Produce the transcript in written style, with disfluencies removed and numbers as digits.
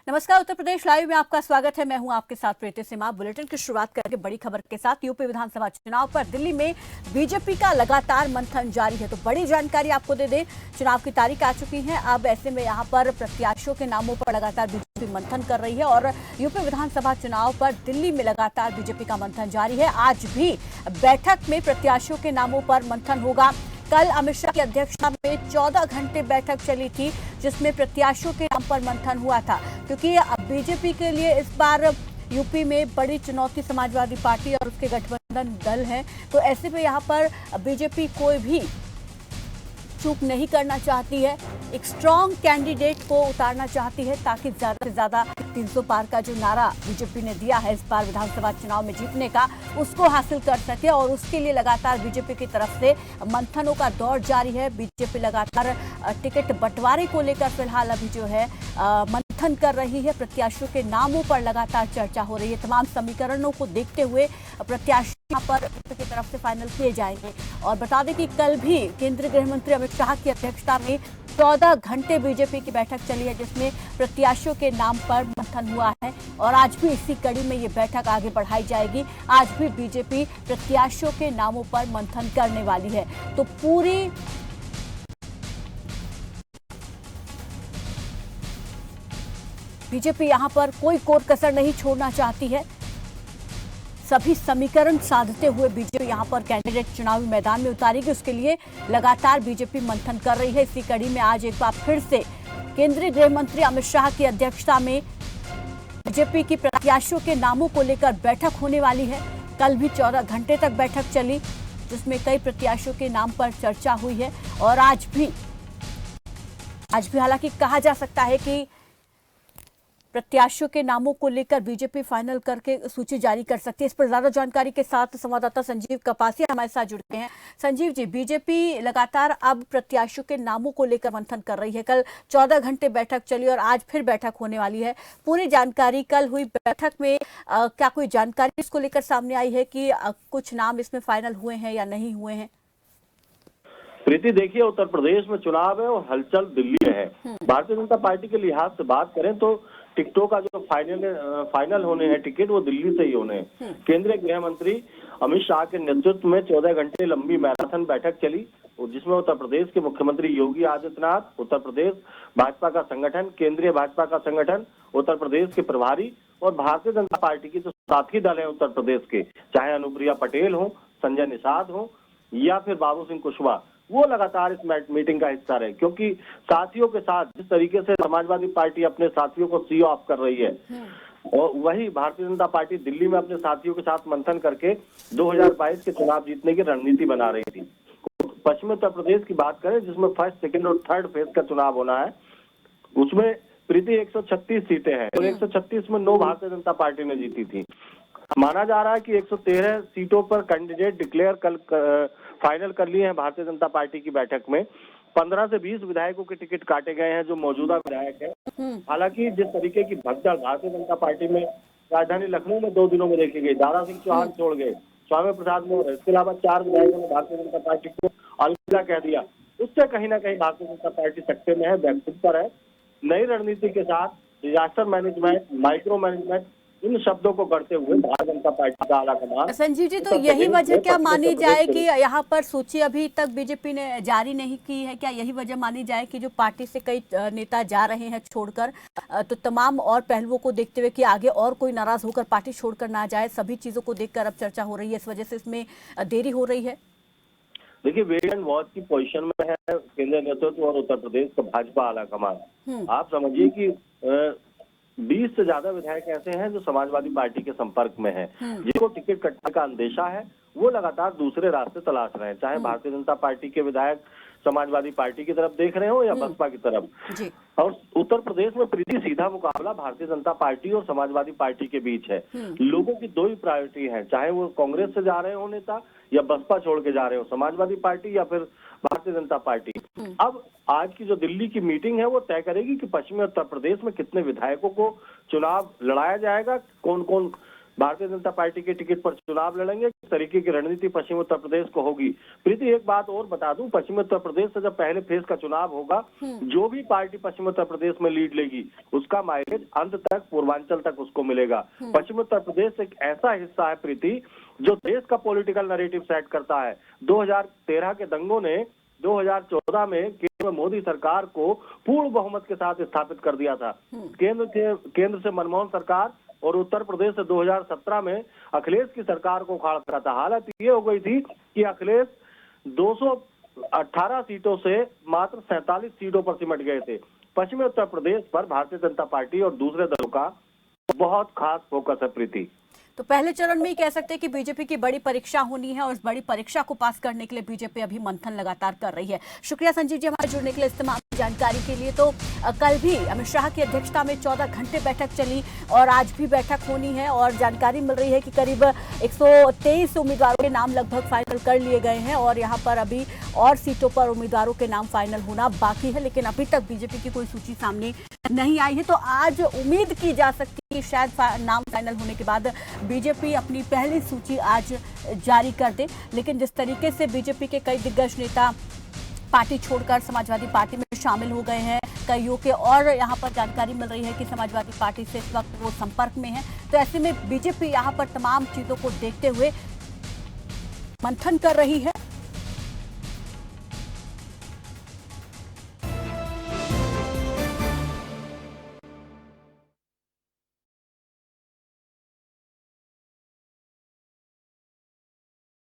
नमस्कार, उत्तर प्रदेश लाइव में आपका स्वागत है। मैं हूं आपके साथ प्रीति सिमा। बुलेटिन की शुरुआत करके बड़ी खबर के साथ यूपी विधानसभा चुनाव पर दिल्ली में बीजेपी का लगातार मंथन जारी है। तो बड़ी जानकारी आपको दे दें, चुनाव की तारीख आ चुकी है। अब ऐसे में यहां पर प्रत्याशियों के नामों पर लगातार बीजेपी मंथन कर रही है और यूपी विधानसभा चुनाव पर दिल्ली में लगातार बीजेपी का मंथन जारी है। आज भी बैठक में प्रत्याशियों के नामों पर मंथन होगा। कल अमित शाह की अध्यक्षता में 14 घंटे बैठक चली थी, जिसमें प्रत्याशियों के नाम पर मंथन हुआ था, क्योंकि बीजेपी के लिए इस बार यूपी में बड़ी चुनौती समाजवादी पार्टी और उसके गठबंधन दल है। तो ऐसे में यहाँ पर बीजेपी कोई भी चूक नहीं करना चाहती है, एक स्ट्रांग कैंडिडेट को उतारना चाहती है ताकि ज्यादा से ज्यादा 300 पार का जो नारा बीजेपी ने दिया है इस बार विधानसभा चुनाव में जीतने का, उसको हासिल कर सके। और उसके लिए लगातार बीजेपी की तरफ से मंथनों का दौर जारी है। बीजेपी लगातार टिकट बंटवारे को लेकर फिलहाल अभी जो है मंथन कर रही है। प्रत्याशियों के नामों पर लगातार चर्चा हो रही है। तमाम समीकरणों को देखते हुए प्रत्याशी पर की तरफ से फाइनल किए जाएंगे। और बता दें कि कल भी केंद्रीय गृह मंत्री अमित शाह की अध्यक्षता में 14 घंटे बीजेपी की बैठक चली है, जिसमें प्रत्याशियों के नाम पर मंथन हुआ है। और आज भी इसी कड़ी में ये बैठक आगे बढ़ाई जाएगी। आज भी बीजेपी प्रत्याशियों के नामों पर मंथन करने वाली है। तो पूरी बीजेपी यहां पर कोई कोर कसर नहीं छोड़ना चाहती है। सभी समीकरण साधते हुए बीजेपी यहां पर कैंडिडेट चुनावी मैदान में उतारेगी। उसके लिए लगातार बीजेपी मंथन कर रही है। इसी कड़ी में आज एक बार फिर से केंद्रीय गृह मंत्री अमित शाह की अध्यक्षता में बीजेपी की प्रत्याशियों के नामों को लेकर बैठक होने वाली है। कल भी 14 घंटे तक बैठक चली, जिसमें कई प्रत्याशियों के नाम पर चर्चा हुई है। और आज भी हालांकि कहा जा सकता है कि प्रत्याशियों के नामों को लेकर बीजेपी फाइनल करके सूची जारी कर सकती है। इस पर ज्यादा जानकारी के साथ संवाददाता संजीव कपासिया हमारे साथ जुड़ गए हैं। संजीव जी, बीजेपी लगातार अब प्रत्याशियों के नामों को लेकर मंथन कर रही है। कल 14 घंटे बैठक चली और आज फिर बैठक होने वाली है। पूरी जानकारी, कल हुई बैठक में क्या कोई जानकारी इसको लेकर सामने आई है कि कुछ नाम इसमें फाइनल हुए हैं या नहीं हुए हैं? प्रीति, देखिए, उत्तर प्रदेश में चुनाव है और हलचल दिल्ली में है। भारतीय जनता पार्टी के लिहाज से बात करें तो टिकटों का जो फाइनल होने हैं टिकट, वो दिल्ली से ही होने हैं। केंद्रीय गृह मंत्री अमित शाह के नेतृत्व में 14 घंटे लंबी मैराथन बैठक चली, जिसमें उत्तर प्रदेश के मुख्यमंत्री योगी आदित्यनाथ, उत्तर प्रदेश भाजपा का संगठन, केंद्रीय भाजपा का संगठन, उत्तर प्रदेश के प्रभारी और भारतीय जनता पार्टी की जो साथी दल है उत्तर प्रदेश के, चाहे अनुप्रिया पटेल हो, संजय निषाद हो या फिर बाबू सिंह कुशवाहा, वो लगातार इस मीटिंग का हिस्सा रहे। क्योंकि साथियों के साथ जिस तरीके से समाजवादी पार्टी अपने साथियों को सी ऑफ कर रही है, और वही भारतीय जनता पार्टी दिल्ली में अपने साथियों के साथ मंथन करके 2022 के चुनाव जीतने की रणनीति बना रही थी। पश्चिमी उत्तर प्रदेश की बात करें, जिसमें फर्स्ट, सेकंड और थर्ड फेज का चुनाव होना है, उसमें प्रीति 136 सीटें हैं और 136 में 9 भारतीय जनता पार्टी ने जीती थी। माना जा रहा है कि 113 सीटों पर कैंडिडेट डिक्लेयर कल फाइनल कर लिए हैं भारतीय जनता पार्टी की बैठक में। 15 से 20 विधायकों के टिकट काटे गए हैं जो मौजूदा विधायक हैं। हालांकि जिस तरीके की भगदड़ भारतीय जनता पार्टी में राजधानी लखनऊ में 2 दिनों में देखी गई, दारा सिंह चौहान छोड़ गए, स्वामी प्रसाद मौर्य, इसके अलावा 4 विधायकों ने भारतीय जनता पार्टी को अलविदा कह दिया, उससे कहीं ना कहीं भारतीय जनता पार्टी सत्ते में है, बैकफुट पर है। नई रणनीति के साथ डिजास्टर मैनेजमेंट, माइक्रो मैनेजमेंट, इन शब्दों को करते हुए भारतीय जनता पार्टी का आलाकमान। संजीव जी, तो यही वजह क्या मानी जाए कि यहाँ पर सूची अभी तक बीजेपी ने जारी नहीं की है? क्या यही वजह मानी जाए कि जो पार्टी से कई नेता जा रहे हैं छोड़कर, तो तमाम और पहलुओं को देखते हुए कि आगे और कोई नाराज होकर पार्टी छोड़कर ना जाए, सभी चीजों को देखकर अब चर्चा हो रही है, इस वजह से इसमें देरी हो रही है? देखिए, वेट एंड वॉच की पोजीशन में है केंद्रीय नेतृत्व और उत्तर प्रदेश का भाजपा आलाकमान। आप समझिए कि 20 से ज्यादा विधायक ऐसे हैं जो समाजवादी पार्टी के संपर्क में हैं, जिनको टिकट कटने का अंदेशा है। वो लगातार दूसरे रास्ते तलाश रहे हैं, चाहे भारतीय जनता पार्टी के विधायक समाजवादी पार्टी की तरफ देख रहे हो या बसपा की तरफ। और उत्तर प्रदेश में प्रीति सीधा मुकाबला भारतीय जनता पार्टी और समाजवादी पार्टी के बीच है। लोगों की 2 ही प्रायोरिटी है, चाहे वो कांग्रेस से जा रहे हो नेता या बसपा छोड़ के जा रहे हो, समाजवादी पार्टी या फिर भारतीय जनता पार्टी। अब आज की जो दिल्ली की मीटिंग है वो तय करेगी कि पश्चिमी उत्तर प्रदेश में कितने विधायकों को चुनाव लड़ाया जाएगा, कौन कौन भारतीय जनता पार्टी के टिकट पर चुनाव लड़ेंगे, किस तरीके की रणनीति पश्चिम उत्तर प्रदेश को होगी। प्रीति, एक बात और बता दूं, पश्चिम उत्तर प्रदेश से जब पहले फेज का चुनाव होगा, जो भी पार्टी पश्चिम उत्तर प्रदेश में लीड लेगी उसका माइलेज अंत तक पूर्वांचल तक उसको मिलेगा। पश्चिम उत्तर प्रदेश एक ऐसा हिस्सा है प्रीति जो देश का पॉलिटिकल नैरेटिव सेट करता है। 2013 के दंगों ने 2014 में केंद्र में मोदी सरकार को पूर्ण बहुमत के साथ स्थापित कर दिया था। केंद्र से मनमोहन सरकार और उत्तर प्रदेश से 2017 में अखिलेश की सरकार को उखाड़ रहा था। हालत ये हो गई थी कि अखिलेश 218 सीटों से मात्र 47 सीटों पर सिमट गए थे। पश्चिमी उत्तर प्रदेश पर भारतीय जनता पार्टी और दूसरे दलों का बहुत खास फोकस है प्रीति। तो पहले चरण में ही कह सकते हैं कि बीजेपी की बड़ी परीक्षा होनी है और इस बड़ी परीक्षा को पास करने के लिए बीजेपी अभी मंथन लगातार कर रही है। शुक्रिया संजीव जी हमारे जुड़ने के लिए, इस तमाम जानकारी के लिए। तो कल भी अमित शाह की अध्यक्षता में 14 घंटे बैठक चली और आज भी बैठक होनी है और जानकारी मिल रही है कि करीब 123 उम्मीदवारों के नाम लगभग फाइनल कर लिए गए हैं और यहाँ पर अभी और सीटों पर उम्मीदवारों के नाम फाइनल होना बाकी है, लेकिन अभी तक बीजेपी की कोई सूची सामने नहीं आई है। तो आज उम्मीद की जा सकती है शायद नाम फाइनल होने के बाद बीजेपी अपनी पहली सूची आज जारी कर दे। लेकिन जिस तरीके से बीजेपी के कई दिग्गज नेता पार्टी छोड़कर समाजवादी पार्टी में शामिल हो गए हैं, कईयों के और यहाँ पर जानकारी मिल रही है कि समाजवादी पार्टी से इस वक्त वो संपर्क में है, तो ऐसे में बीजेपी यहाँ पर तमाम चीजों को देखते हुए मंथन कर रही है